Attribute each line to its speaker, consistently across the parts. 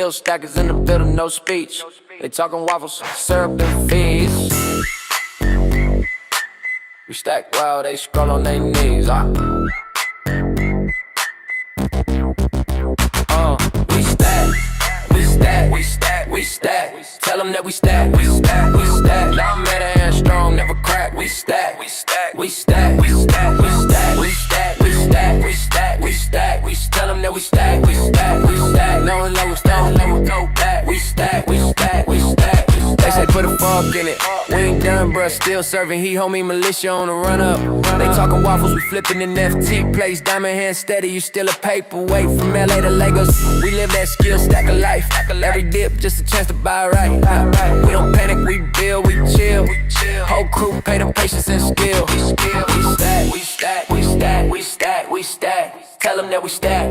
Speaker 1: Skill stackers in the building, no speech. They talking waffles, syrup and fees. We stack while they scroll on their knees. We stack. Tell them that we stack. Now I'm mad and strong, never crack. We stack. Tell them that we stack. No level, go back. We stack. They say put a fuck in it. We ain't done, bruh, still serving. He homie militia on the run up. They talking waffles, we flipping in FT plays. Diamond hand steady, you still a paperweight. From LA to Lagos, we live that skill stack of life. Every dip, just a chance to buy right. We don't panic, we build, we chill. Whole crew pay the patience and skill. We stack. Tell them that we stack.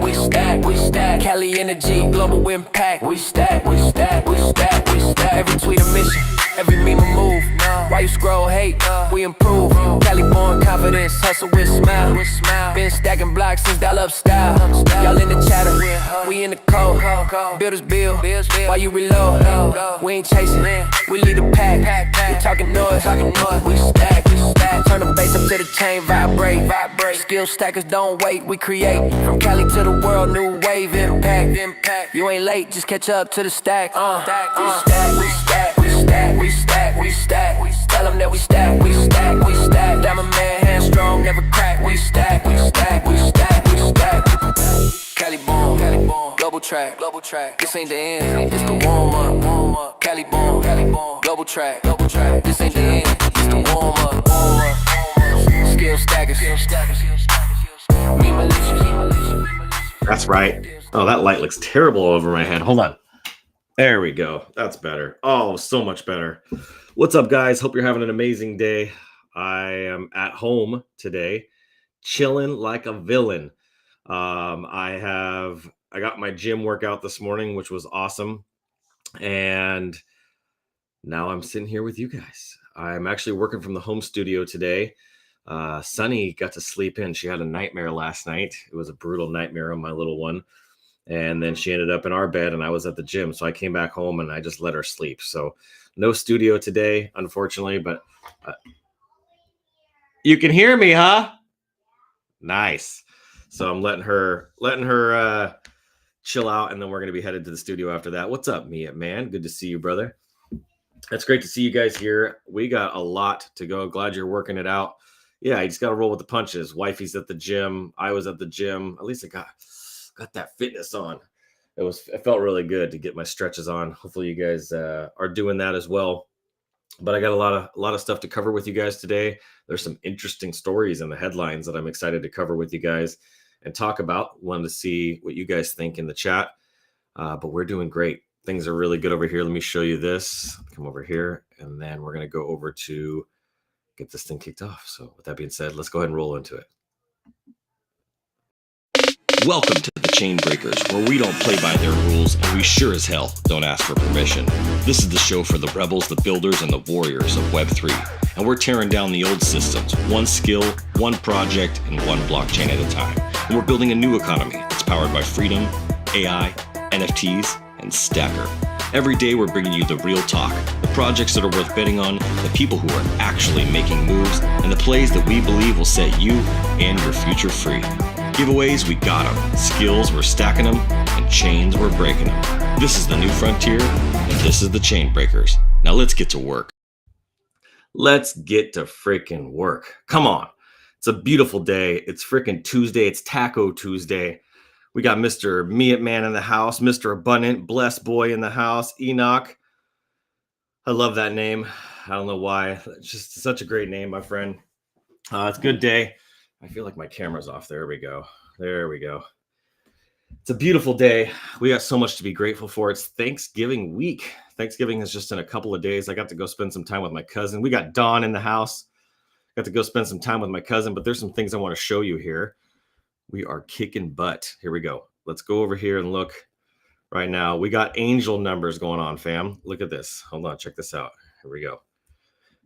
Speaker 1: Cali energy, global impact. We stack. Every tweet a mission, every meme a move. Why you scroll hate? We improve. Cali born confidence, hustle with smile. Been stacking blocks since dial-up style. Y'all in the chatter, we in the code. Builders build, while you reload. We ain't chasing, we lead the pack. We talking noise, we stack. Turn the bass up to the chain, vibrate. Skill stackers don't wait, we create. From Cali to the world, new wave impact. You ain't late, just catch up to the stack. We stack. Tell them that we stack. Diamond man, hand strong, never crack. We stack. Cali born, global track. This ain't the end, it's the warm up. Cali born, global track. This ain't the end, it's the warm up. Skill stackers. Me militia.
Speaker 2: That's right. Oh, that light looks terrible over my head. Hold on. There we go. That's better. Oh, so much better. What's up, guys? Hope you're having an amazing day. I am at home today, chilling like a villain. I got my gym workout this morning, which was awesome. And now I'm sitting here with you guys. I'm actually working from the home studio today. Sunny got to sleep in. She had a nightmare last night. It was a brutal nightmare on my little one. And then she ended up in our bed and I was at the gym. So I came back home and I just let her sleep. So no studio today, unfortunately, but you can hear me, huh? Nice. So I'm letting her chill out, and then we're going to be headed to the studio after that. What's up, Mia, man? Good to see you, brother. It's great to see you guys here. We got a lot to go. Glad you're working it out. Yeah, you just got to roll with the punches. Wifey's at the gym. I was at the gym. At least I got that fitness on. It felt really good to get my stretches on. Hopefully you guys are doing that as well. But I got a lot of stuff to cover with you guys today. There's some interesting stories in the headlines that I'm excited to cover with you guys and talk about. Wanted to see what you guys think in the chat. But we're doing great. Things are really good over here. Let me show you this. Come over here, and then we're going to go over to get this thing kicked off. So with that being said, let's go ahead and roll into it. Welcome to the Chain Breakers, where we don't play by their rules, and we sure as hell don't ask for permission. This is the show for the rebels, the builders, and the warriors of Web3. And we're tearing down the old systems, one skill, one project, and one blockchain at a time. And we're building a new economy that's powered by freedom, AI, NFTs, and Stacker. Every day we're bringing you the real talk, the projects that are worth betting on, the people who are actually making moves, and the plays that we believe will set you and your future free. Giveaways, we got them. Skills, we're stacking them. And chains, we're breaking them. This is the new frontier, and this is the Chain Breakers. Now let's get to work. Let's get to freaking work. Come on. It's a beautiful day. It's freaking Tuesday. It's Taco Tuesday. We got Mr. Me It Man in the house, Mr. Abundant, Blessed Boy in the house, Enoch. I love that name. I don't know why. It's just such a great name, my friend. It's a good day. I feel like my camera's off. There we go. It's a beautiful day. We got so much to be grateful for. It's Thanksgiving week. Thanksgiving is just in a couple of days. I got to go spend some time with my cousin. We got Dawn in the house. Got to go spend some time with my cousin, but there's some things I want to show you here. We are kicking butt. Here we go. Let's go over here and look right now. We got angel numbers going on, fam. Look at this. Hold on. Check this out. Here we go.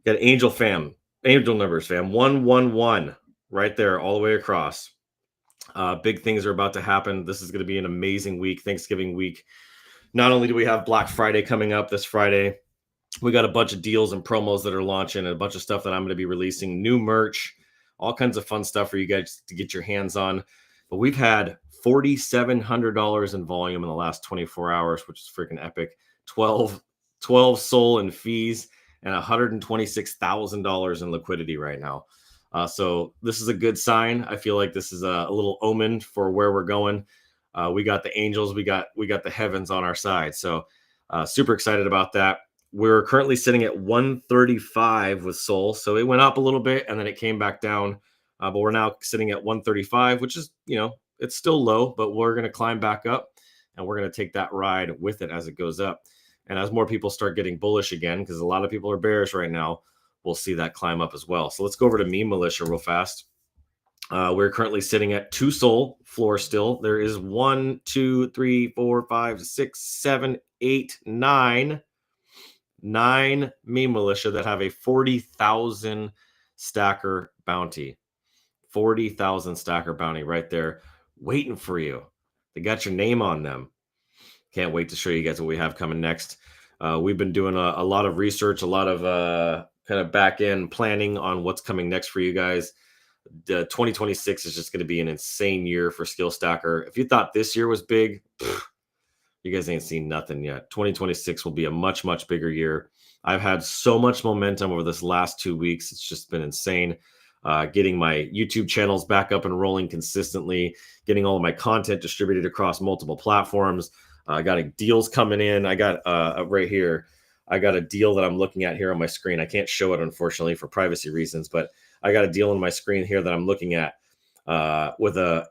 Speaker 2: Got angel numbers, fam. 111 right there all the way across. Big things are about to happen. This is going to be an amazing week. Thanksgiving week. not only do we have Black Friday coming up this Friday, we got a bunch of deals and promos that are launching and a bunch of stuff that I'm going to be releasing, new merch, all kinds of fun stuff for you guys to get your hands on. But we've had $4,700 in volume in the last 24 hours, which is freaking epic. 12 SOL in fees and $126,000 in liquidity right now. So this is a good sign. I feel like this is a little omen for where we're going. We got the angels, we got the heavens on our side. So super excited about that. We're currently sitting at 135 with SOL. So it went up a little bit and then it came back down. But we're now sitting at 135, which is, it's still low, but we're going to climb back up and we're going to take that ride with it as it goes up. And as more people start getting bullish again, because a lot of people are bearish right now, we'll see that climb up as well. So let's go over to Meme Militia real fast. We're currently sitting at 2 SOL floor still. There is 1, 2, 3, 4, 5, 6, 7, 8, 9 Meme Militia that have a 40,000 stacker bounty. 40,000 stacker bounty right there waiting for you. They got your name on them. Can't wait to show you guys what we have coming next. We've been doing a lot of research, a lot of kind of back end planning on what's coming next for you guys. 2026 is just going to be an insane year for Skill Stacker. If you thought this year was big, you guys ain't seen nothing yet. 2026 will be a much, much bigger year. I've had so much momentum over this last 2 weeks. It's just been insane. Getting my YouTube channels back up and rolling consistently, getting all of my content distributed across multiple platforms. I got deals coming in. I got right here. I got a deal that I'm looking at here on my screen. I can't show it, unfortunately, for privacy reasons, but I got a deal on my screen here that I'm looking at with a,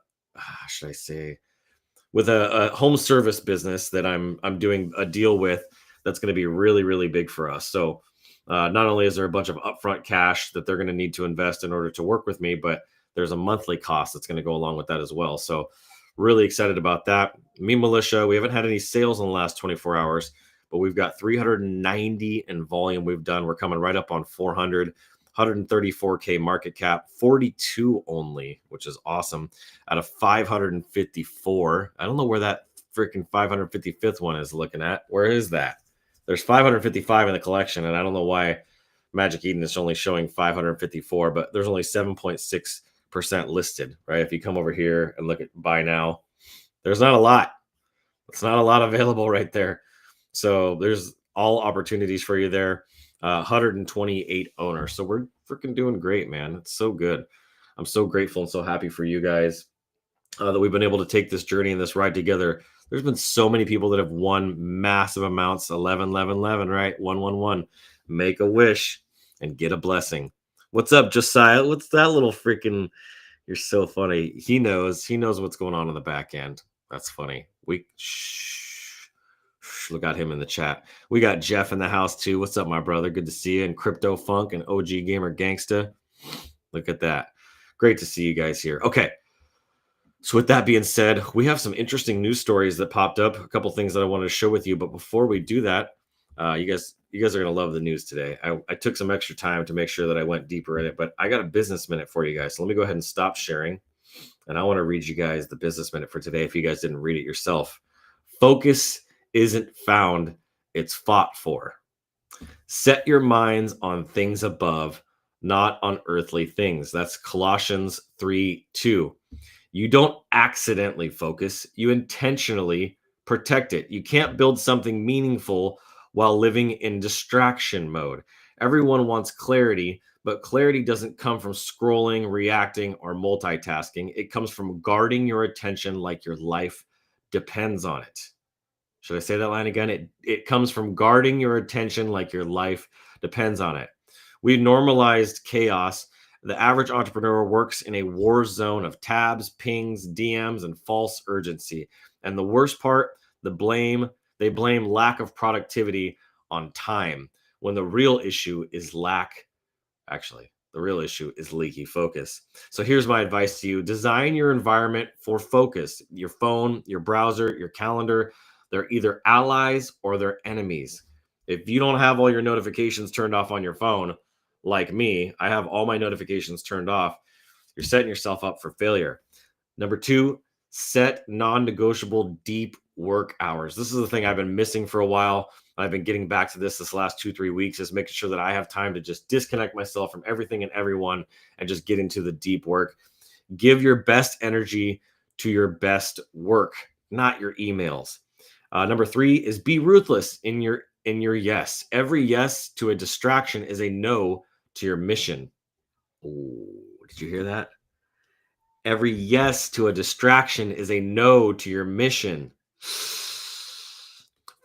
Speaker 2: with a home service business that I'm doing a deal with that's going to be really, really big for us. So not only is there a bunch of upfront cash that they're going to need to invest in order to work with me, but there's a monthly cost that's going to go along with that as well. So really excited about that. Meme Militia, we haven't had any sales in the last 24 hours, but we've got 390 in volume we've done. We're coming right up on 400, 134K market cap, 42 only, which is awesome, out of 554. I don't know where that freaking 555th one is looking at. Where is that? There's 555 in the collection, and I don't know why Magic Eden is only showing 554, but there's only 7.6% listed, right? If you come over here and look at buy now, there's not a lot. It's not a lot available right there. So there's all opportunities for you there. 128 owners. So we're freaking doing great, man. It's so good. I'm so grateful and so happy for you guys that we've been able to take this journey and this ride together. There's been so many people that have won massive amounts. 11, 11, 11, right? 1, 1, 1. Make a wish and get a blessing. What's up, Josiah? What's that little freaking... You're so funny. He knows what's going on in the back end. That's funny. Look at him in the chat. We got Jeff in the house too. What's up, my brother? Good to see you. And Crypto Funk and OG Gamer Gangsta. Look at that. Great to see you guys here. Okay. So with that being said, we have some interesting news stories that popped up. A couple things that I wanted to show with you. But before we do that, you guys are going to love the news today. I took some extra time to make sure that I went deeper in it, but I got a business minute for you guys. So let me go ahead and stop sharing. And I want to read you guys the business minute for today if you guys didn't read it yourself. Focus isn't found, it's fought for. Set your minds on things above, not on earthly things. That's Colossians 3:2. You don't accidentally focus, you intentionally protect it. You can't build something meaningful while living in distraction mode. Everyone wants clarity, but clarity doesn't come from scrolling, reacting, or multitasking. It comes from guarding your attention like your life depends on it. Should I say that line again? It comes from guarding your attention like your life depends on it. We normalized chaos. The average entrepreneur works in a war zone of tabs, pings, DMs, and false urgency. And the worst part, they blame lack of productivity on time, when the real issue is the real issue is leaky focus. So here's my advice to you. Design your environment for focus. Your phone, your browser, your calendar, they're either allies or they're enemies. If you don't have all your notifications turned off on your phone, like me, I have all my notifications turned off, you're setting yourself up for failure. Number 2,
Speaker 3: Set non-negotiable deep work hours. This is the thing I've been missing for a while. I've been getting back to this last 2-3 weeks, is making sure that I have time to just disconnect myself from everything and everyone and just get into the deep work. Give your best energy to your best work, not your emails. Number 3 is be ruthless in your yes. Every yes to a distraction is a no to your mission. Oh, did you hear that? Every yes to a distraction is a no to your mission.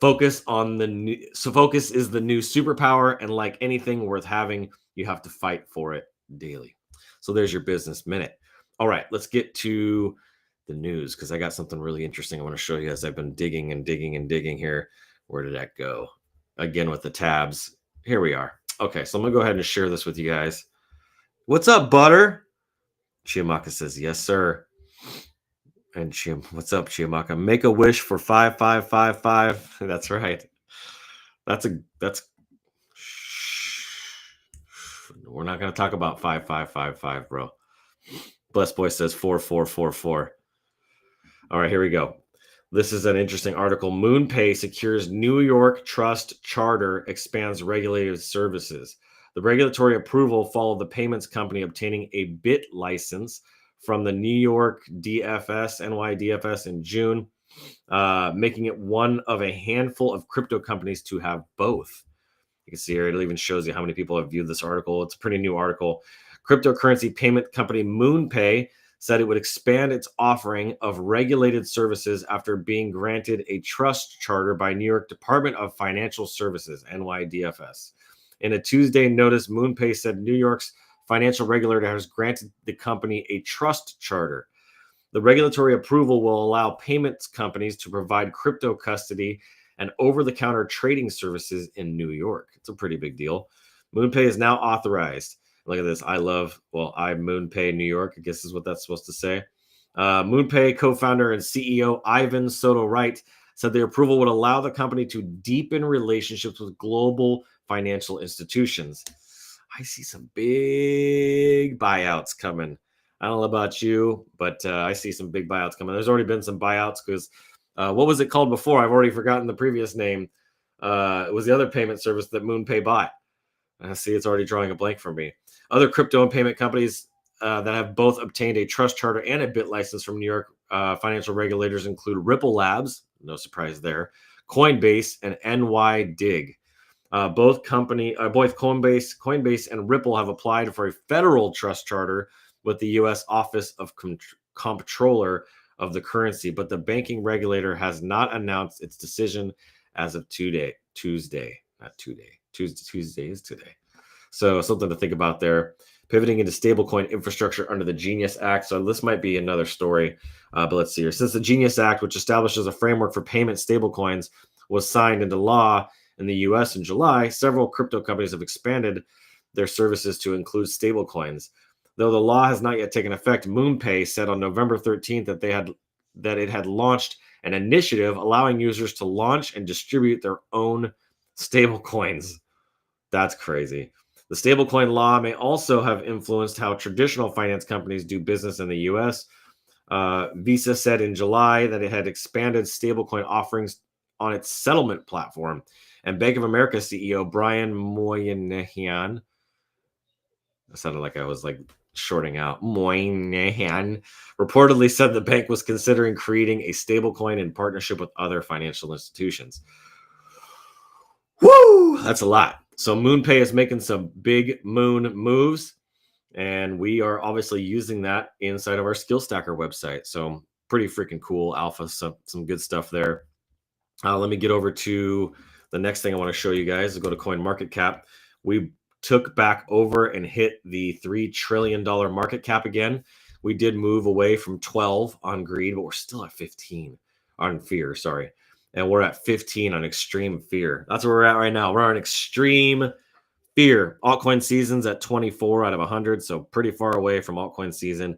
Speaker 3: Focus is the new superpower, and like anything worth having, you have to fight for it daily. So there's your business minute. All right, let's get to the news, because I got something really interesting I want to show you as I've been digging and digging and digging here. Where did that go? Again with the tabs. Here we are. Okay, so I'm gonna go ahead and share this with you guys. What's up, Butter? Chiamaka says, yes, sir. And what's up, Chiamaka? Make a wish for 5555. That's right. We're not going to talk about 5555, bro. Blessed Boy says 4444. All right, here we go. This is an interesting article. MoonPay secures New York Trust Charter, expands regulated services. The regulatory approval followed the payments company obtaining a BIT license from the New York NYDFS in June, making it one of a handful of crypto companies to have both. You can see here, it even shows you how many people have viewed this article. It's a pretty new article. Cryptocurrency payment company MoonPay said it would expand its offering of regulated services after being granted a trust charter by New York Department of Financial Services, NYDFS. In a Tuesday notice, MoonPay said New York's financial regulator has granted the company a trust charter. The regulatory approval will allow payments companies to provide crypto custody and over-the-counter trading services in New York. It's a pretty big deal. MoonPay is now authorized. Look at this. I MoonPay New York, I guess is what that's supposed to say. MoonPay co-founder and CEO Ivan Soto-Wright said the approval would allow the company to deepen relationships with global financial institutions. I see some big buyouts coming. I don't know about you, but I see some big buyouts coming. There's already been some buyouts because what was it called before? I've already forgotten the previous name. It was the other payment service that MoonPay bought. See, it's already drawing a blank for me. Other crypto and payment companies that have both obtained a trust charter and a BIT license from New York financial regulators include Ripple Labs, no surprise there, Coinbase, and NYDIG. Both Coinbase and Ripple have applied for a federal trust charter with the U.S. Office of Comptroller of the Currency, but the banking regulator has not announced its decision as of Tuesday is today. So something to think about there. Pivoting into stablecoin infrastructure under the Genius Act. So this might be another story, but let's see here. Since the Genius Act, which establishes a framework for payment stablecoins, was signed into law in the U.S. in July, several crypto companies have expanded their services to include stablecoins. Though the law has not yet taken effect, MoonPay said on November 13th that it had launched an initiative allowing users to launch and distribute their own stablecoins. That's crazy. The stablecoin law may also have influenced how traditional finance companies do business in the U.S. Visa said in July that it had expanded stablecoin offerings on its settlement platform. And Bank of America CEO Brian Moynihan, that sounded like I was like shorting out, Moynihan, reportedly said the bank was considering creating a stablecoin in partnership with other financial institutions. Woo! That's a lot. So MoonPay is making some big moon moves, and we are obviously using that inside of our Skill Stacker website. So pretty freaking cool alpha, some good stuff there. Let me get over to the next thing I want to show you guys. Go to CoinMarketCap. We took back over and hit the $3 trillion market cap again. We did move away from 12 on greed, but we're still at 15 on fear, sorry. And we're at 15 on extreme fear. That's where we're at right now. We're on extreme fear. Altcoin season's at 24 out of 100, so pretty far away from altcoin season.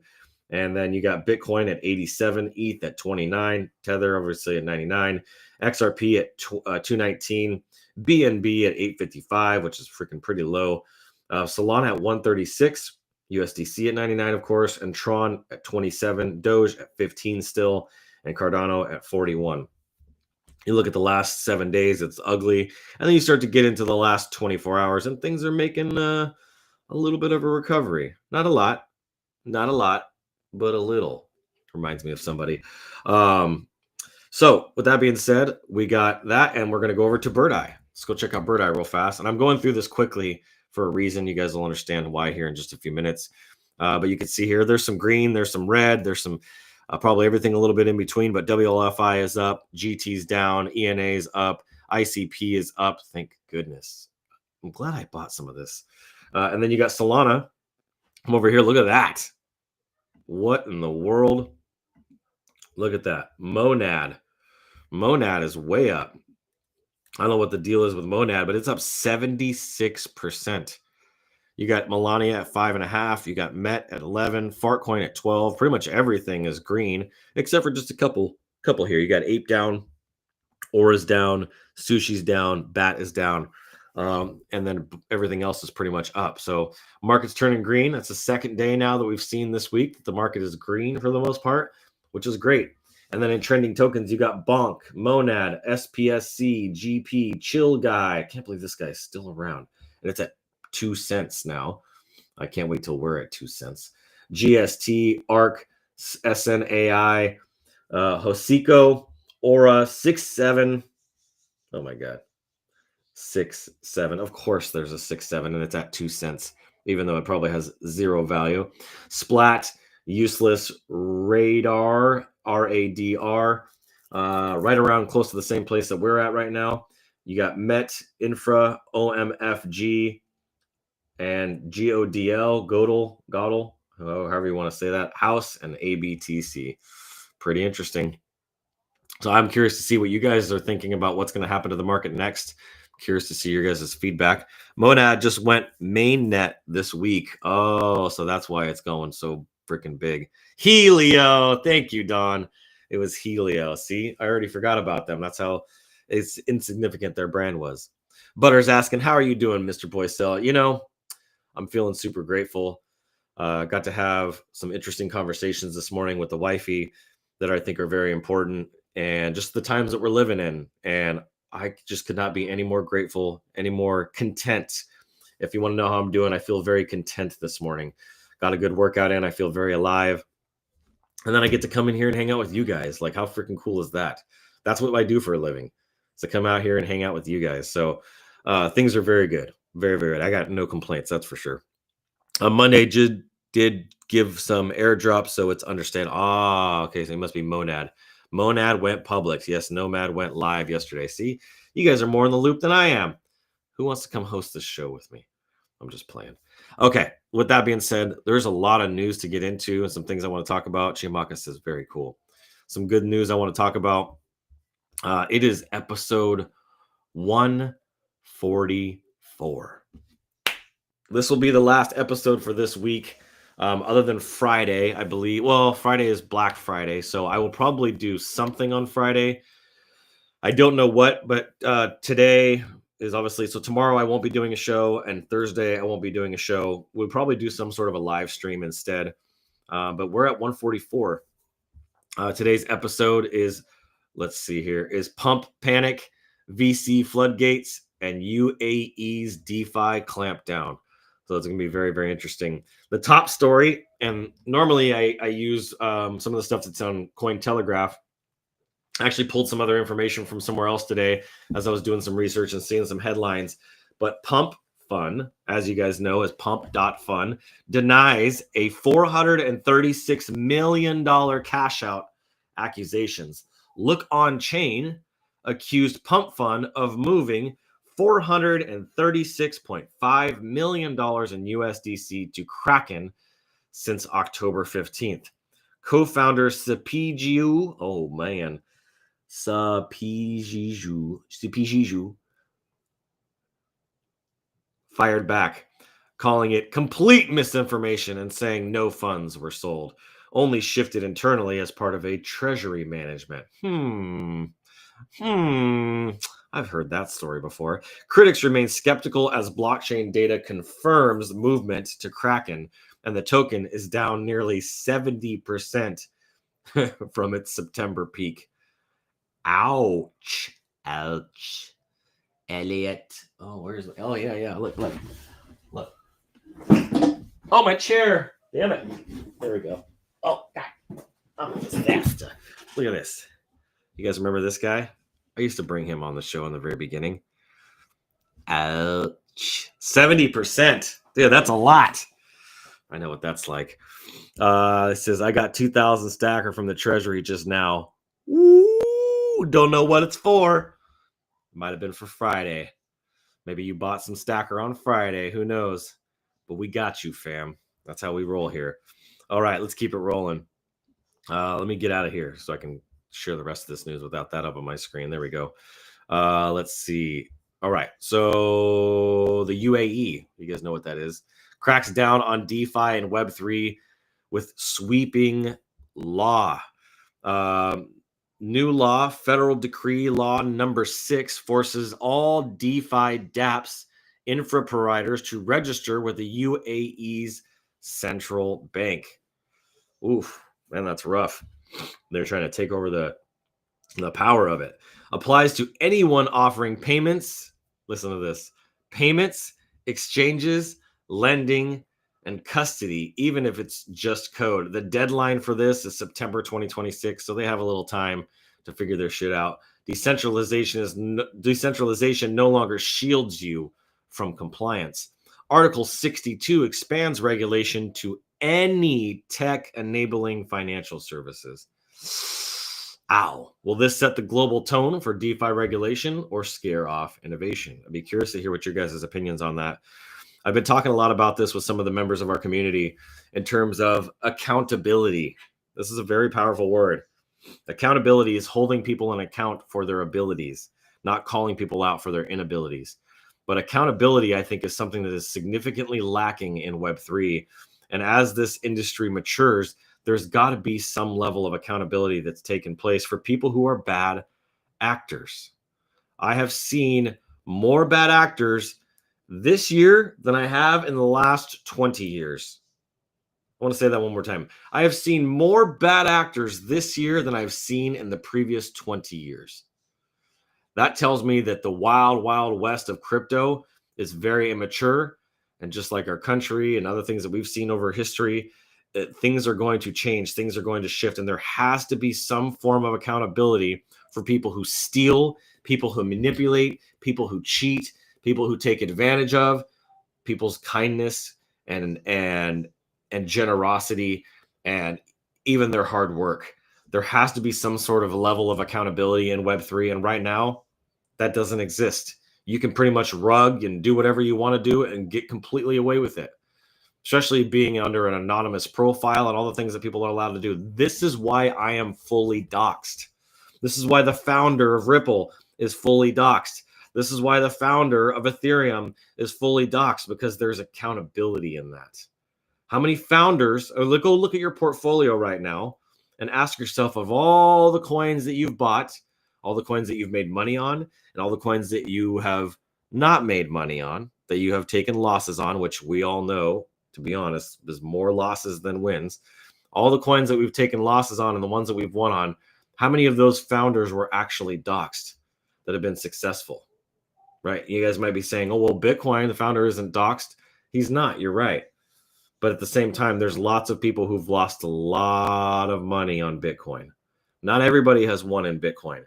Speaker 3: And then you got Bitcoin at 87, ETH at 29, Tether obviously at 99, XRP at 219, BNB at 855, which is freaking pretty low. Solana at 136, USDC at 99, of course, and Tron at 27, Doge at 15 still, and Cardano at 41. You look at the last 7 days, it's ugly. And then you start to get into the last 24 hours, and things are making a little bit of a recovery. Not a lot, but a little. Reminds me of somebody. So with that being said, we got that, and we're going to go over to Bird Eye. Let's go check out Bird Eye real fast. And I'm going through this quickly for a reason. You guys will understand why here in just a few minutes. But you can see here, there's some green, there's some red, there's some probably everything a little bit in between, but WLFI is up, GT's down, ENA is up, ICP is up. Thank goodness. I'm glad I bought some of this. And then you got Solana. Come over here. Look at that. What in the world? Look at that. Monad. Monad is way up. I don't know what the deal is with Monad, but it's up 76%. You got Melania at 5.5. You got Met at 11. Fartcoin at 12. Pretty much everything is green, except for just a couple here. You got Ape down, Aura's down, Sushi's down, Bat is down, and then everything else is pretty much up. So market's turning green. That's the second day now that we've seen this week that the market is green for the most part, which is great. And then in trending tokens, you got Bonk, Monad, SPSC, GP, Chill Guy. I can't believe this guy's still around. And it's at 2 cents now. I can't wait till we're at 2 cents. GST, ARC, SNAI, Hosiko, Aura, 6.7. Oh my God. 6.7. Of course there's a 6.7 and it's at 2 cents, even though it probably has zero value. Splat, Useless, Radar, RADR, right around close to the same place that we're at right now. You got Met, Infra, OMFG, and Godel, however you want to say that, House, and ABTC. Pretty interesting. So I'm curious to see what you guys are thinking about what's going to happen to the market next. Curious to see your guys' feedback. Monad just went mainnet this week. Oh, so that's why it's going so freaking big. Helio. Thank you, Don. It was Helio. See, I already forgot about them. That's how it's insignificant their brand was. Butter's asking, how are you doing, Mr. Boycell? You know, I'm feeling super grateful. Got to have some interesting conversations this morning with the wifey that I think are very important, and just the times that we're living in. And I just could not be any more grateful, any more content. If you want to know how I'm doing, I feel very content this morning. Got a good workout in. I feel very alive. And then I get to come in here and hang out with you guys. Like, how freaking cool is that? That's what I do for a living, is to come out here and hang out with you guys. So things are very good. Very, very good. I got no complaints, that's for sure. On Monday, did give some airdrops, so it's understandable. Okay, so it must be Monad. Monad went public. Yes, Nomad went live yesterday. See, you guys are more in the loop than I am. Who wants to come host this show with me? I'm just playing. Okay, with that being said, there's a lot of news to get into and some things I want to talk about. Chiamaka says, very cool. Some good news I want to talk about. It is episode 144. This will be the last episode for this week. Other than Friday, I believe. Well, Friday is Black Friday, so I will probably do something on Friday. I don't know what, but today is obviously, so tomorrow I won't be doing a show, and Thursday I won't be doing a show. We'll probably do some sort of a live stream instead. But we're at 144. Today's episode is, let's see here, is Pump Panic, VC Floodgates, and UAE's DeFi Clampdown. So it's going to be very, very interesting. The top story, and normally I use some of the stuff that's on Cointelegraph. I actually pulled some other information from somewhere else today as I was doing some research and seeing some headlines. But Pump Fun, as you guys know, is pump.fun, denies a $436 million cash out accusations. Look On Chain accused Pump Fun of moving $436.5 million in USDC to Kraken since October 15th. Co-founder Sapijiju, Sapijiju fired back, calling it complete misinformation and saying no funds were sold, only shifted internally as part of a treasury management. I've heard that story before. Critics remain skeptical as blockchain data confirms movement to Kraken, and the token is down nearly 70% from its September peak. Ouch. Ouch. Elliot. Oh, where's my... Oh, yeah. Look. Oh, my chair. Damn it. There we go. Oh, God. Oh, disaster. Look at this. You guys remember this guy? I used to bring him on the show in the very beginning. Ouch. 70%. Dude, that's a lot. I know what that's like. It says, I got 2,000 stacker from the treasury just now. Ooh, don't know what it's for. Might have been for Friday. Maybe you bought some stacker on Friday. Who knows? But we got you, fam. That's how we roll here. All right, let's keep it rolling. Let me get out of here so I can share the rest of this news without that up on my screen. There we go. Let's see. All right. So the UAE, you guys know what that is, cracks down on DeFi and Web3 with sweeping law. New law, Federal Decree Law number 6, forces all DeFi dApps infra providers to register with the UAE's central bank. Oof, man, that's rough. They're trying to take over the power of it. Applies to anyone offering payments. Listen to this. Payments, exchanges, lending, and custody, even if it's just code. The deadline for this is September 2026, so they have a little time to figure their shit out. Decentralization no longer shields you from compliance. Article 62 expands regulation to any tech-enabling financial services. Ow. Will this set the global tone for DeFi regulation or scare off innovation? I'd be curious to hear what your guys' opinions on that. I've been talking a lot about this with some of the members of our community in terms of accountability. This is a very powerful word. Accountability is holding people on account for their abilities, not calling people out for their inabilities. But accountability, I think, is something that is significantly lacking in Web3. And as this industry matures, there's got to be some level of accountability that's taken place for people who are bad actors. I have seen more bad actors this year than I have in the last 20 years. I want to say that one more time. I have seen more bad actors this year than I've seen in the previous 20 years. That tells me that the wild, wild west of crypto is very immature. And just like our country and other things that we've seen over history, things are going to change. Things are going to shift. And there has to be some form of accountability for people who steal, people who manipulate, people who cheat, people who take advantage of people's kindness and generosity and even their hard work. There has to be some sort of level of accountability in Web3. And right now, that doesn't exist. You can pretty much rug and do whatever you want to do and get completely away with it, especially being under an anonymous profile and all the things that people are allowed to do. This is why I am fully doxxed. This is why the founder of Ripple is fully doxxed. This is why the founder of Ethereum is fully doxxed, because there's accountability in that. How many founders, go look at your portfolio right now and ask yourself, of all the coins that you've bought, all the coins that you've made money on, and all the coins that you have not made money on, that you have taken losses on, which we all know, to be honest, there's more losses than wins. All the coins that we've taken losses on and the ones that we've won on, how many of those founders were actually doxxed that have been successful? Right? You guys might be saying, oh, well, Bitcoin, the founder isn't doxxed. He's not. You're right. But at the same time, there's lots of people who've lost a lot of money on Bitcoin. Not everybody has won in Bitcoin.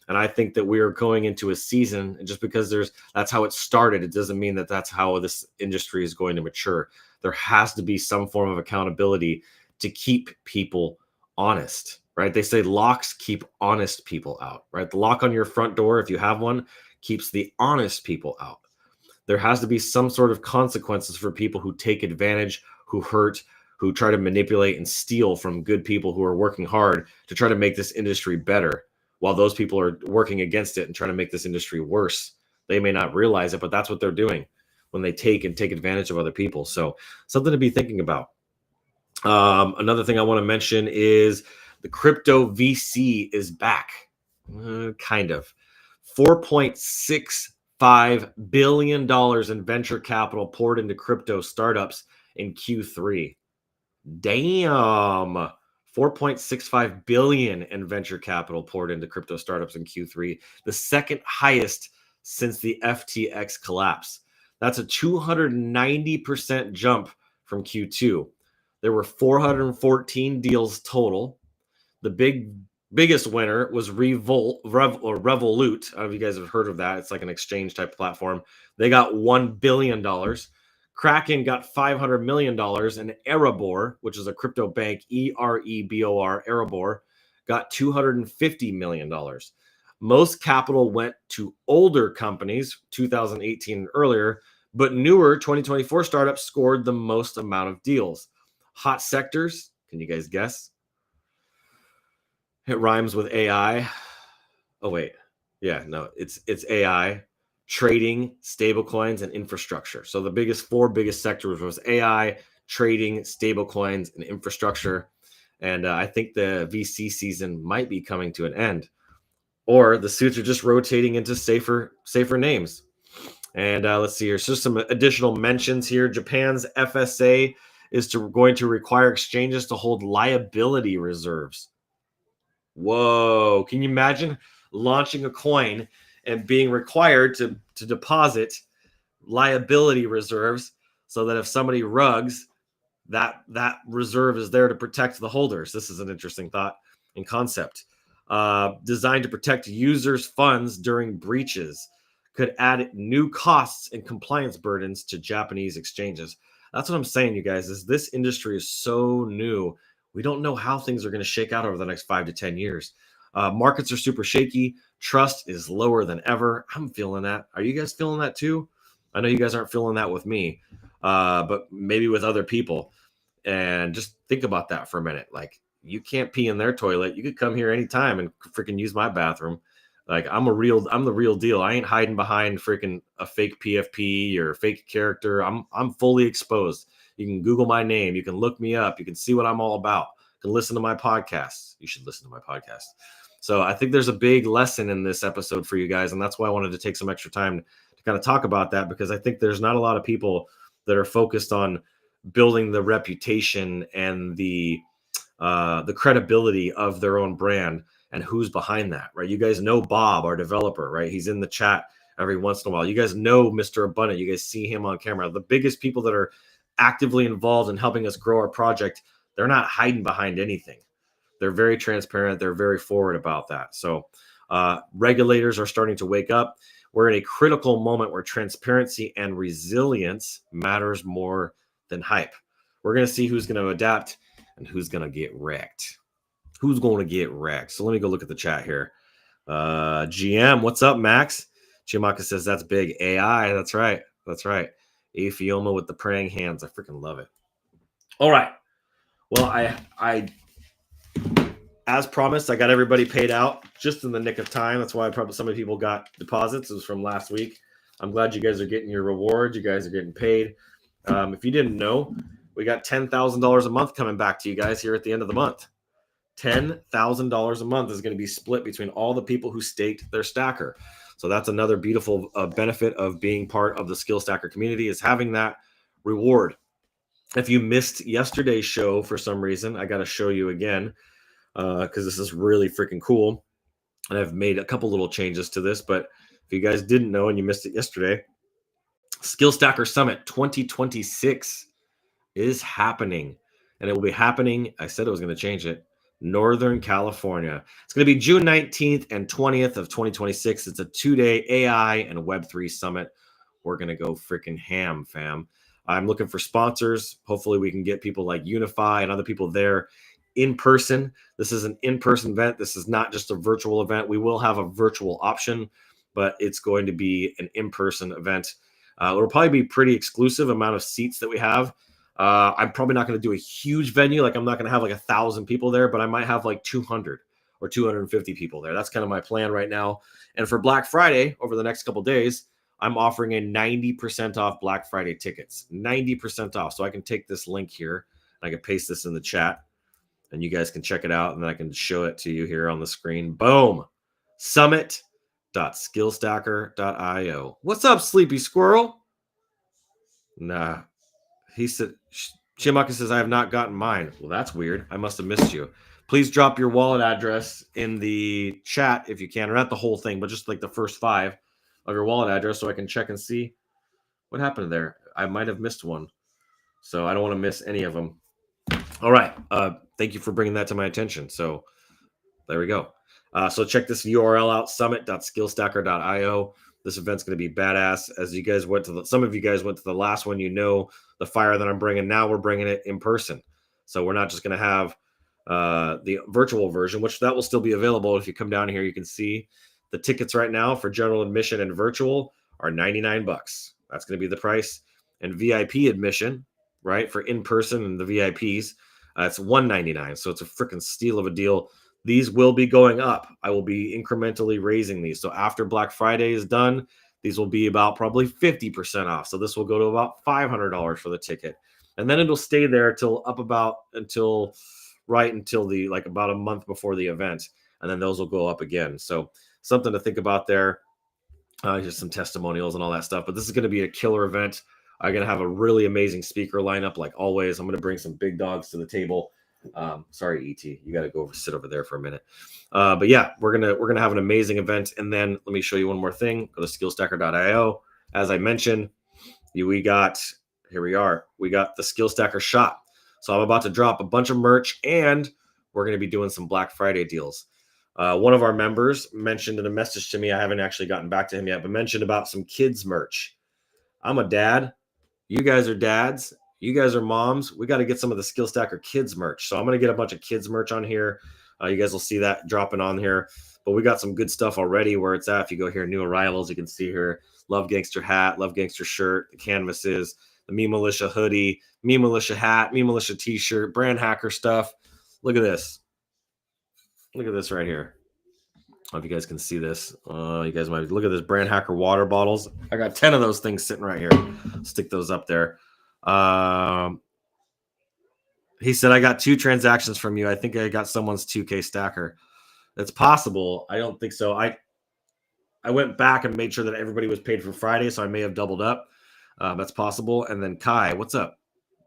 Speaker 3: And I think that we are going into a season, and just because that's how it started, it doesn't mean that that's how this industry is going to mature. There has to be some form of accountability to keep people honest, right? They say locks keep honest people out, right? The lock on your front door, if you have one, keeps the honest people out. There has to be some sort of consequences for people who take advantage, who hurt, who try to manipulate and steal from good people who are working hard to try to make this industry better, while those people are working against it and trying to make this industry worse. They may not realize it, but that's what they're doing when they take advantage of other people. So something to be thinking about. Another thing I want to mention is the crypto VC is back. Kind of. $4.65 billion in venture capital poured into crypto startups in Q3. Damn. 4.65 billion in venture capital poured into crypto startups in Q3, the second highest since the FTX collapse. That's a 290% jump from Q2. There were 414 deals total. The biggest winner was Revolut. I don't know if you guys have heard of that. It's like an exchange type platform. They got $1 billion. Kraken got $500 million, and Erebor, which is a crypto bank, Erebor, Erebor, got $250 million. Most capital went to older companies, 2018 and earlier, but newer 2024 startups scored the most amount of deals. Hot sectors, can you guys guess? It rhymes with AI. Oh, wait. Yeah, no, it's AI. Trading, stablecoins, and infrastructure. So the four biggest sectors was AI, trading, stablecoins, and infrastructure. And I think the VC season might be coming to an end, or the suits are just rotating into safer names. And let's see here. So some additional mentions here. Japan's FSA is going to require exchanges to hold liability reserves. Whoa! Can you imagine launching a coin and being required to deposit liability reserves so that if somebody rugs, that reserve is there to protect the holders? This is an interesting thought and concept. Designed to protect users' funds during breaches, could add new costs and compliance burdens to Japanese exchanges. That's what I'm saying, you guys, is this industry is so new. We don't know how things are going to shake out over the next 5 to 10 years. Markets are super shaky. Trust is lower than ever. I'm feeling that. Are you guys feeling that too? I know you guys aren't feeling that with me, but maybe with other people. And just think about that for a minute. Like, you can't pee in their toilet. You could come here anytime and freaking use my bathroom. Like, I'm the real deal. I ain't hiding behind freaking a fake PFP or fake character. I'm fully exposed. You can Google my name. You can look me up. You can see what I'm all about. You can listen to my podcasts. You should listen to my podcast. So I think there's a big lesson in this episode for you guys. And that's why I wanted to take some extra time to kind of talk about that, because I think there's not a lot of people that are focused on building the reputation and the credibility of their own brand and who's behind that, right? You guys know Bob, our developer, right? He's in the chat every once in a while. You guys know Mr. Abundant. You guys see him on camera. The biggest people that are actively involved in helping us grow our project, they're not hiding behind anything. They're very transparent. They're very forward about that. So regulators are starting to wake up. We're in a critical moment where transparency and resilience matters more than hype. We're going to see who's going to adapt and who's going to get wrecked. Who's going to get wrecked? So let me go look at the chat here. GM, what's up, Max? Chimaka says that's big. AI, that's right. That's right. Afioma with the praying hands. I freaking love it. All right. Well, I as promised, I got everybody paid out just in the nick of time. That's why probably some of people got deposits. It was from last week. I'm glad you guys are getting your rewards. You guys are getting paid. If you didn't know, we got $10,000 a month coming back to you guys here at the end of the month. $10,000 a month is going to be split between all the people who staked their stacker. So that's another beautiful benefit of being part of the Skill Stacker community, is having that reward. If you missed yesterday's show for some reason, I got to show you again because this is really freaking cool. And I've made a couple little changes to this, but if you guys didn't know and you missed it yesterday, Skill Stacker Summit 2026 is happening, and it will be happening. I said I was going to change it. Northern California. It's going to be June 19th and 20th of 2026. It's a 2-day AI and Web3 summit. We're going to go freaking ham, fam. I'm looking for sponsors. Hopefully we can get people like Unify and other people there in person. This is an in-person event. This is not just a virtual event. We will have a virtual option, but it's going to be an in-person event. It'll probably be pretty exclusive amount of seats that we have. I'm probably not going to do a huge venue. Like, I'm not going to have like 1,000 people there, but I might have like 200 or 250 people there. That's kind of my plan right now. And for Black Friday, over the next couple of days, I'm offering a 90% off Black Friday tickets, 90% off. So I can take this link here and I can paste this in the chat and you guys can check it out. And then I can show it to you here on the screen. Boom. Summit summit.skillstacker.io. What's up, Sleepy Squirrel? Nah. He said, Chimaka says, I have not gotten mine. Well, that's weird. I must have missed you. Please drop your wallet address in the chat if you can, or not the whole thing, but just like the first 5 of your wallet address so I can check and see what happened there. I might have missed one, so I don't want to miss any of them. All right. Thank you for bringing that to my attention. So there we go. So check this URL out, summit.skillstacker.io. This event's going to be badass. As you guys went to some of you guys went to the last one, you know the fire that I'm bringing. Now we're bringing it in person. So we're not just going to have the virtual version, which that will still be available. If you come down here, you can see the tickets right now for general admission and virtual are $99. That's going to be the price. And VIP admission, right, for in-person and the VIPs, it's $199. So it's a freaking steal of a deal. These will be going up. I will be incrementally raising these. So after Black Friday is done, these will be about probably 50% off. So this will go to about $500 for the ticket. And then it'll stay there until the like about a month before the event. And then those will go up again. So something to think about there. Just some testimonials and all that stuff. But this is going to be a killer event. I'm going to have a really amazing speaker lineup like always. I'm going to bring some big dogs to the table. Sorry, ET, you got to go sit over there for a minute. But yeah, we're gonna have an amazing event. And then let me show you one more thing. Go to skillstacker.io. As I mentioned, we got the SkillStacker shop. So I'm about to drop a bunch of merch, and we're going to be doing some Black Friday deals. One of our members mentioned in a message to me, I haven't actually gotten back to him yet, but mentioned about some kids merch. I'm a dad. You guys are dads. You guys are moms. We got to get some of the SkillStacker kids merch. So I'm going to get a bunch of kids merch on here. You guys will see that dropping on here. But we got some good stuff already where it's at. If you go here, new arrivals, you can see here, Love Gangster hat, Love Gangster shirt, the canvases, the Me Militia hoodie, Me Militia hat, Me Militia t-shirt, brand hacker stuff. Look at this. Look at this right here. I don't know if you guys can see this. You guys might look at this brand hacker water bottles. I got 10 of those things sitting right here. Stick those up there. He said, I got 2 transactions from you. I think I got someone's 2K stacker. It's possible. I don't think so. I went back and made sure that everybody was paid for Friday, so I may have doubled up. That's possible. And then Kai, what's up?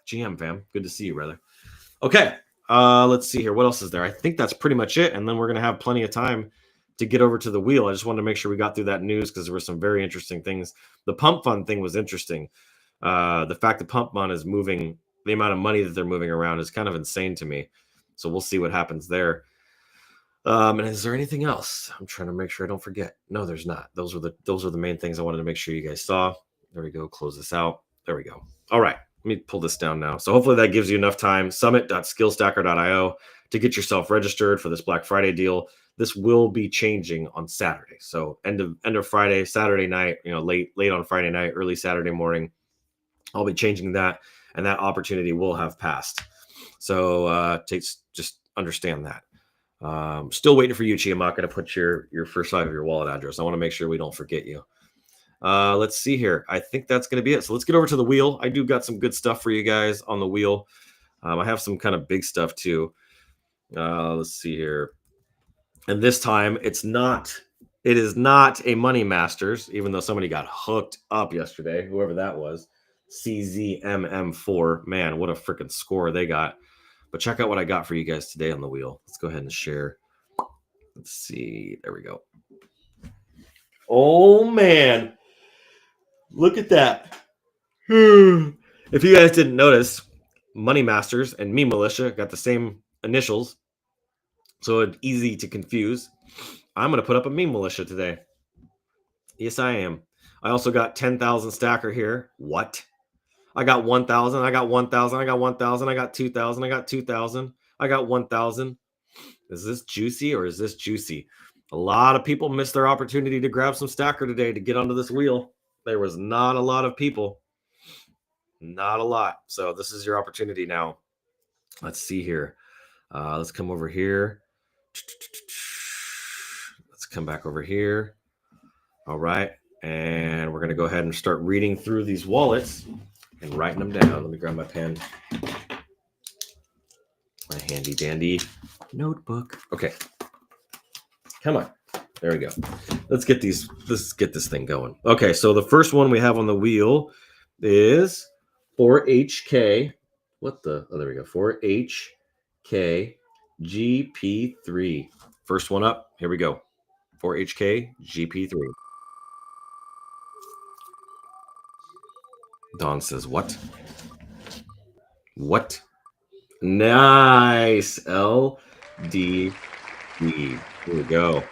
Speaker 3: GM fam. Good to see you, brother. Okay. Let's see here. What else is there? I think that's pretty much it. And then we're going to have plenty of time to get over to the wheel. I just wanted to make sure we got through that news because there were some very interesting things. The pump fund thing was interesting. The fact that pump fund is moving, the amount of money that they're moving around is kind of insane to me. So we'll see what happens there. And is there anything else? I'm trying to make sure I don't forget. No, there's not. Those are the main things I wanted to make sure you guys saw. There we go. Close this out. There we go. All right. Let me pull this down now. So hopefully that gives you enough time. Summit.skillstacker.io to get yourself registered for this Black Friday deal. This will be changing on Saturday. So end of Friday, Saturday night, late on Friday night, early Saturday morning. I'll be changing that, and that opportunity will have passed. So just understand that. Still waiting for you, Chiamaka, to put your first side of your wallet address. I want to make sure we don't forget you. Let's see here. I think that's going to be it. So let's get over to the wheel. I do got some good stuff for you guys on the wheel. I have some kind of big stuff too. Let's see here. And this time it is not a Money Masters, even though somebody got hooked up yesterday, whoever that was. CZMM4. Man, what a freaking score they got. But check out what I got for you guys today on the wheel. Let's go ahead and share. Let's see. There we go. Oh, man. Look at that. If you guys didn't notice, Money Masters and Me Militia got the same initials, so it's easy to confuse. I'm going to put up a Me Militia today. Yes, I am. I also got 10,000 stacker here. What? I got 1,000. I got 1,000. I got 1,000. I got 2,000. I got 2,000. I got 1,000. Is this juicy or is this juicy? A lot of people missed their opportunity to grab some stacker today to get onto this wheel. There was not a lot of people. Not a lot. So this is your opportunity now. Let's see here. Let's come over here. Let's come back over here. All right. And we're going to go ahead and start reading through these wallets and writing them down. Let me grab my pen. My handy dandy notebook. Okay. Come on. There we go. Let's get this thing going. Okay, so the first one we have on the wheel is 4HK. What the? Oh, there we go. 4HK GP3. First one up. Here we go. 4HK GP3. Don says, what? What? Nice. LDD. Here we go.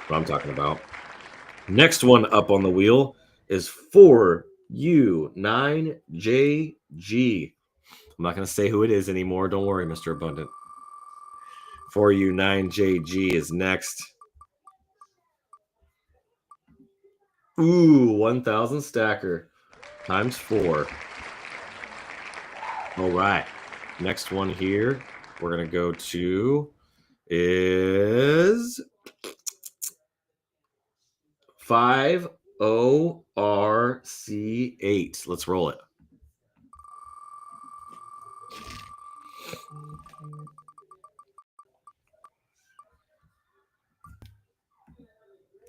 Speaker 3: What I'm talking about. Next one up on the wheel is 4U9JG. I'm not going to say who it is anymore. Don't worry, Mr. Abundant. 4U9JG is next. Ooh, 1,000 stacker times 4. All right. Next one here we're going to go to is 50RC8. Let's roll it.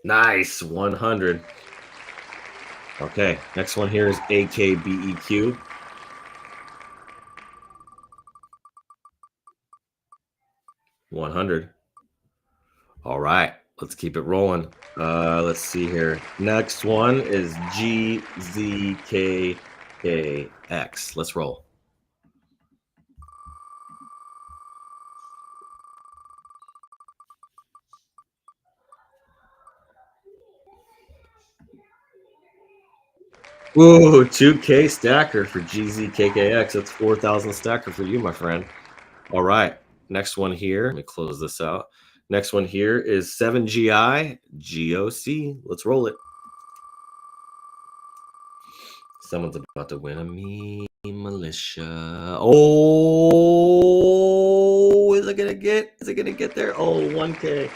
Speaker 3: Nice. 100. Okay. Next one here is AKBEQ. 100. All right. Let's keep it rolling. Let's see here. Next one is GZKKX. Let's roll. Ooh, 2K stacker for GZKKX. That's 4,000 stacker for you, my friend. All right. Next one here. Let me close this out. Next one here is 7GI GOC. Let's roll it. Someone's about to win a meme militia. Oh, is it gonna get there? Oh, 1K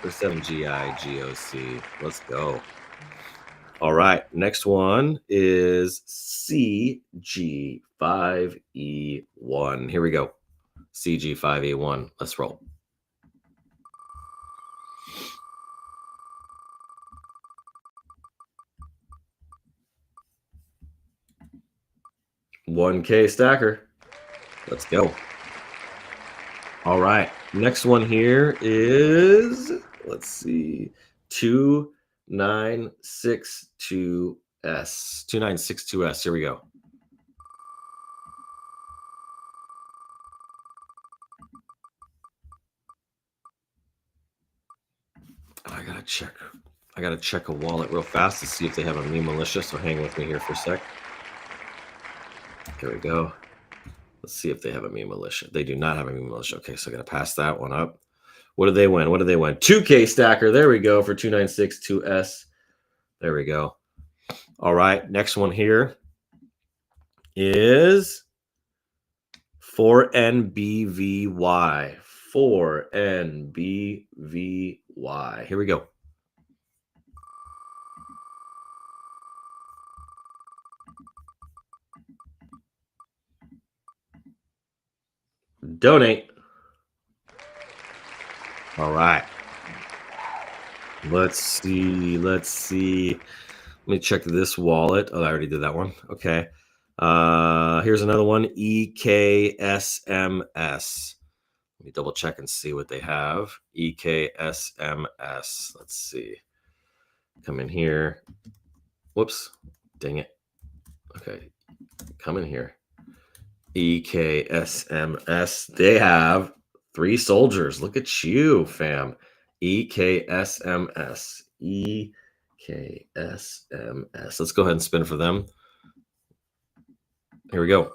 Speaker 3: for 7GI GOC. Let's go. All right. Next one is CG5E1. Here we go. CG5E1. Let's roll. $1K stacker. Let's go. All right. Next one here is, let's see, 2962S. 2962S. Here we go. I gotta check a wallet real fast to see if they have a meme militia. So hang with me here for a sec. Here we go. Let's see if they have a meme militia. They do not have a meme militia. Okay, so I gotta pass that one up. What did they win? 2K stacker. There we go for 2962S. There we go. All right. Next one here is 4NBVY. 4NBVY. Here we go. Donate. All right. Let's see. Let me check this wallet. Oh, I already did that one. Okay. Here's another one. EKSMS. Let me double check and see what they have. EKSMS. Let's see. Come in here. Whoops. Dang it. Okay. Come in here. EKSMS. They have 3 soldiers. Look at you, fam. EKSMS. EKSMS. Let's go ahead and spin for them. Here we go.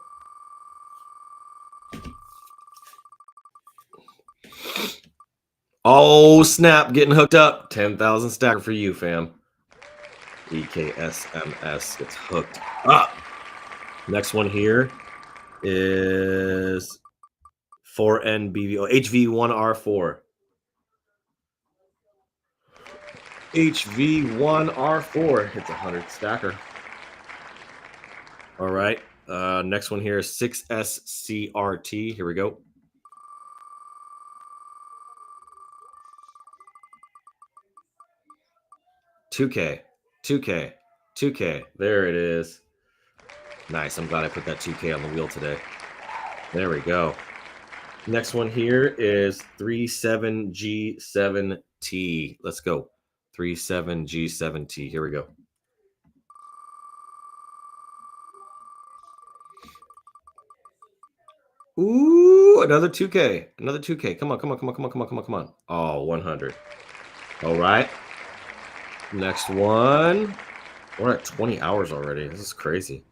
Speaker 3: Oh, snap. Getting hooked up. 10,000 stacker for you, fam. EKSMS gets hooked up. Next one here is 4NBV. Oh, HV1R4. HV1R4 hits 100 stacker. All right. Next one here is 6SCRT. Here we go. 2K, 2K, 2K. There it is. Nice. I'm glad I put that 2K on the wheel today. There we go. Next one here is 37G7T. Let's go. 37G7T. Here we go. Ooh, another 2K. Another 2K. Come on, come on, come on, come on, come on, come on, come on. Oh, 100. All right. Next one. We're at 20 hours already. This is crazy.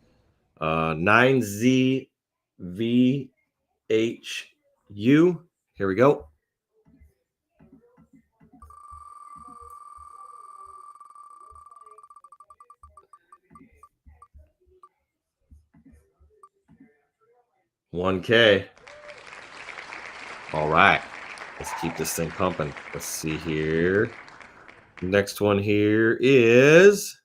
Speaker 3: 9ZVHU. Here we go. $1K. All right. Let's keep this thing pumping. Let's see here. Next one here is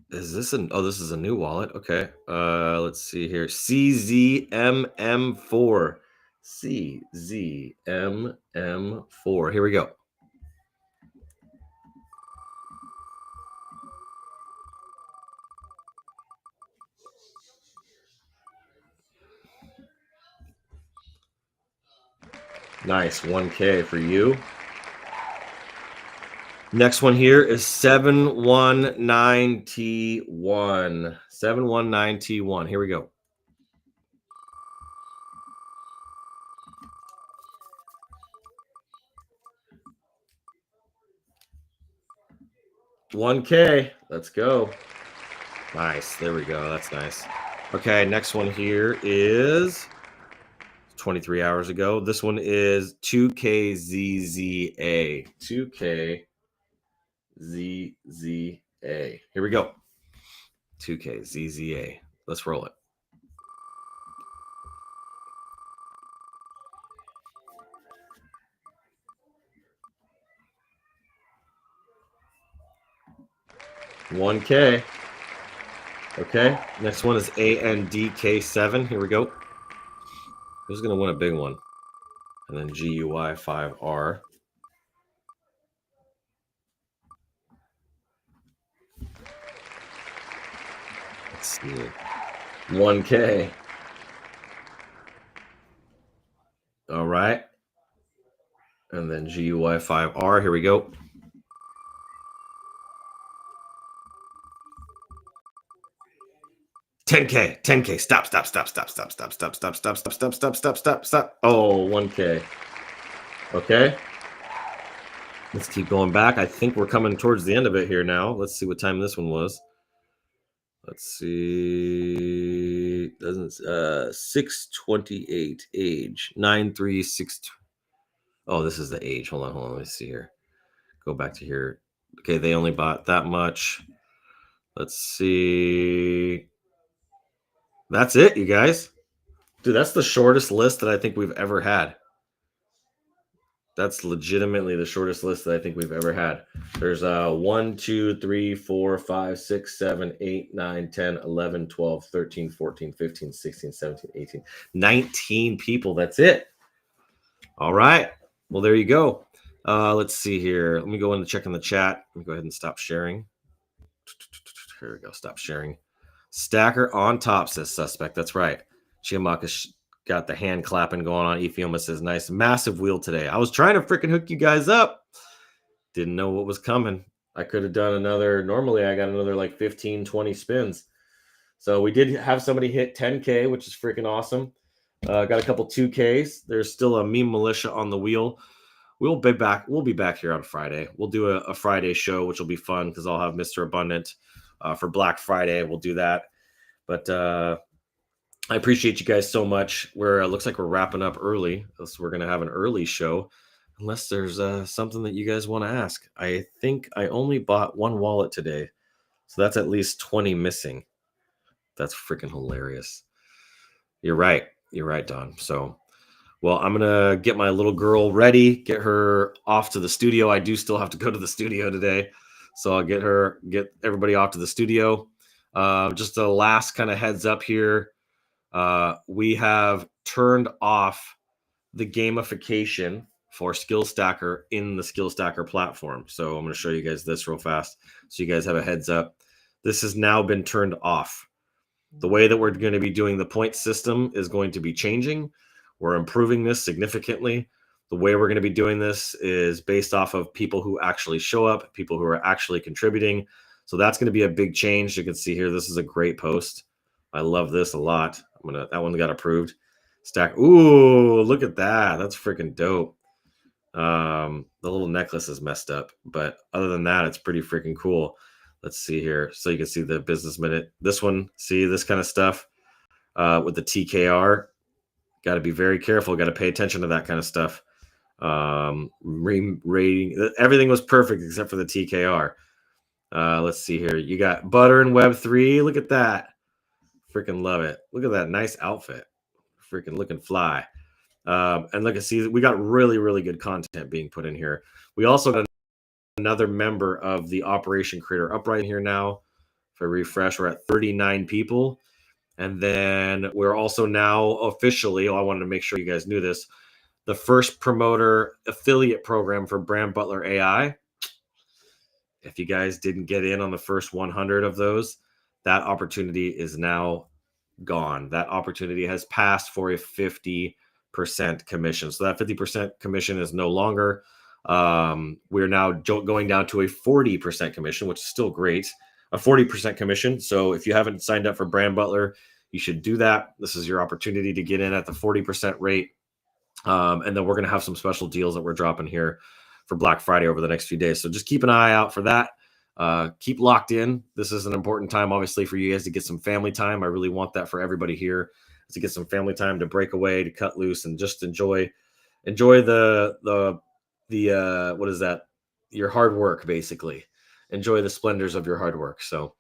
Speaker 3: this this is a new wallet. Okay. Let's see here. CZMM4. CZMM4. Here we go. Nice. 1K for you. Next one here is 719T1. 719T1. Here we go. $1K. Let's go. Nice. There we go. That's nice. Okay, next one here is 23 hours ago. This one is 2KZZA. 2KZZA. Here we go. 2KZZA. Let's roll it. $1K. Okay. Next one is ANDK7. Here we go. Who's going to win a big one? And then GUI5R. Let's see. 1K. All right. And then GUI5R. Here we go. $10K. Stop. Oh, 1K. Okay. Let's keep going back. I think we're coming towards the end of it here now. Let's see what time this one was. Let's see. Doesn't 628 age 936. Oh, this is the age. Hold on. Let me see here. Go back to here. Okay, they only bought that much. Let's see. That's it, you guys. Dude, that's the shortest list that I think we've ever had. That's legitimately the shortest list that I think we've ever had. There's 1, 2, 3, 4, 5, 6, 7, 8, 9, 10, 11, 12, 13, 14, 15, 16, 17, 18, 19 people. That's it. All right. Well, there you go. Let's see here. Let me go in and check in the chat. Let me go ahead and stop sharing. Here we go. Stop sharing. Stacker on top, says Suspect. That's right. Chiamaka's got the hand clapping going on. Efioma says, nice. Massive wheel today. I was trying to freaking hook you guys up. Didn't know what was coming. I could have done another. Normally, I got another like 15, 20 spins. So we did have somebody hit 10K, which is freaking awesome. Got a couple 2Ks. There's still a meme militia on the wheel. We'll be back. We'll be back here on Friday. We'll do a Friday show, which will be fun because I'll have Mr. Abundant for Black Friday. We'll do that. But I appreciate you guys so much. Looks like we're wrapping up early. So we're going to have an early show unless there's something that you guys want to ask. I think I only bought one wallet today. So that's at least 20 missing. That's freaking hilarious. You're right. You're right, Don. So, well, I'm going to get my little girl ready, get her off to the studio. I do still have to go to the studio today. So I'll get everybody off to the studio. Just a last kind of heads up here. We have turned off the gamification for Skill Stacker in the Skill Stacker platform. So I'm going to show you guys this real fast so you guys have a heads up. This has now been turned off. The way that we're going to be doing the point system is going to be changing. We're improving this significantly. The way we're going to be doing this is based off of people who actually show up, people who are actually contributing. So that's going to be a big change. You can see here, this is a great post. I love this a lot. That one got approved. Stack. Ooh, look at that. That's freaking dope. The little necklace is messed up, but other than that, it's pretty freaking cool. Let's see here. So you can see the business minute. This one, see this kind of stuff with the TKR. Got to be very careful. Got to pay attention to that kind of stuff. Rating. Everything was perfect except for the TKR. Let's see here. You got Butter and Web3. Look at that. Freaking love it. Look at that nice outfit. Freaking looking fly. And look, see, we got really, really good content being put in here. We also got another member of the Operation Creator Uprising here now. If I refresh, we're at 39 people. And then we're also now officially, I wanted to make sure you guys knew this, the first promoter affiliate program for Brand Butler AI. If you guys didn't get in on the first 100 of those, that opportunity is now gone. That opportunity has passed for a 50% commission. So that 50% commission is no longer. We're now going down to a 40% commission, which is still great. A 40% commission. So if you haven't signed up for Brand Butler, you should do that. This is your opportunity to get in at the 40% rate. And then we're going to have some special deals that we're dropping here for Black Friday over the next few days. So just keep an eye out for that. Keep locked in. This is an important time, obviously, for you guys to get some family time. I really want that for everybody here, to get some family time, to break away, to cut loose, and just enjoy the what is that? Your hard work, basically. Enjoy the splendors of your hard work. So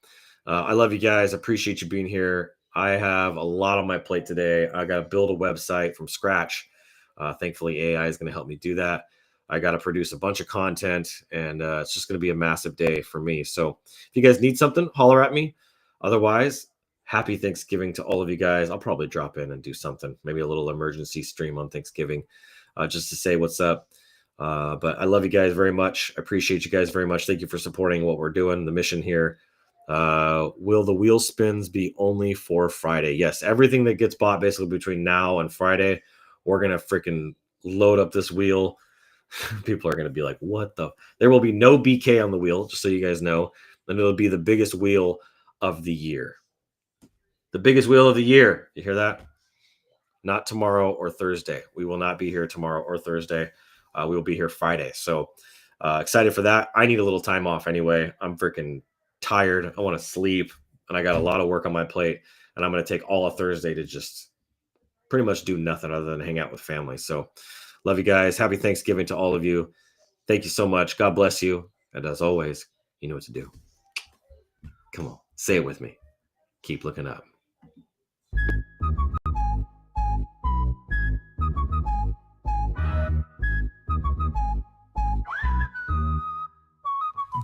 Speaker 3: I love you guys. Appreciate you being here. I have a lot on my plate today. I got to build a website from scratch. Thankfully, AI is going to help me do that. I got to produce a bunch of content, and it's just going to be a massive day for me. So if you guys need something, holler at me. Otherwise, happy Thanksgiving to all of you guys. I'll probably drop in and do something, maybe a little emergency stream on Thanksgiving, just to say what's up. But I love you guys very much. I appreciate you guys very much. Thank you for supporting what we're doing, the mission here. Will the wheel spins be only for Friday? Yes, everything that gets bought basically between now and Friday, we're going to freaking load up this wheel. People are going to be like, what the? There will be no BK on the wheel, just so you guys know. And it'll be the biggest wheel of the year. The biggest wheel of the year. You hear that? Not tomorrow or Thursday. We will not be here tomorrow or Thursday. We will be here Friday. So excited for that. I need a little time off anyway. I'm freaking tired. I want to sleep. And I got a lot of work on my plate. And I'm going to take all of Thursday to just pretty much do nothing other than hang out with family. So love you guys. Happy Thanksgiving to all of you. Thank you so much. God bless you. And as always, you know what to do. Come on, say it with me. Keep looking up.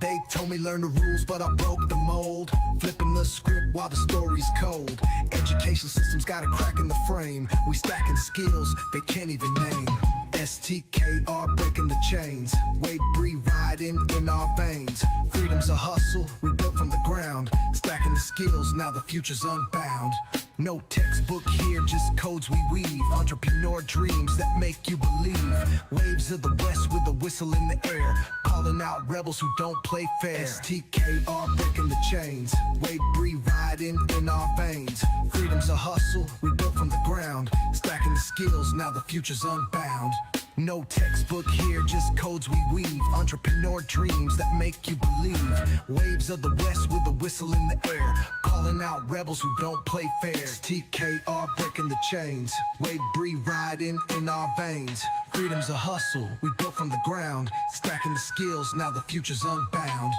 Speaker 4: They told me learn the rules, but I broke the mold. Flipping the script while the story's cold. Education system's got a crack in the frame. We stacking skills they can't even name. STKR breaking the chains. Wade Bree riding in our veins. Freedom's a hustle, we built from the ground. Stacking the skills, now the future's unbound. No textbook here, just codes we weave. Entrepreneur dreams that make you believe. Waves of the West with a whistle in the air. Calling out rebels who don't play fair. STKR breaking the chains. Wade Bree riding in our veins. Freedom's a hustle, we built from the ground. Stacking the skills, now the future's unbound. No textbook here, just codes we weave. Entrepreneur dreams that make you believe. Waves of the West with a whistle in the air. Calling out rebels who don't play fair. TKR breaking the chains. Wade Bree riding in our veins. Freedom's a hustle, we built from the ground. Stacking the skills, now the future's unbound.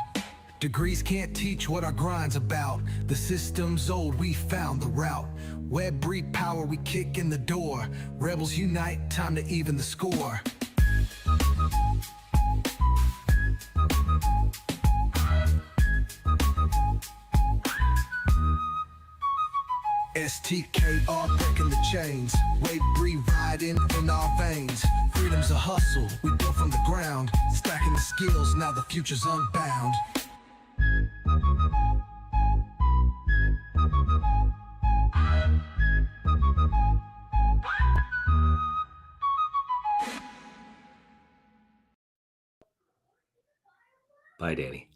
Speaker 4: Degrees can't teach what our grind's about. The system's old, we found the route. Web breed power, we kick in the door. Rebels unite, time to even the score. STKR breaking the chains. Wave riding in our veins. Freedom's a hustle, we built from the ground. Stacking the skills, now the future's unbound.
Speaker 3: Bye, Danny.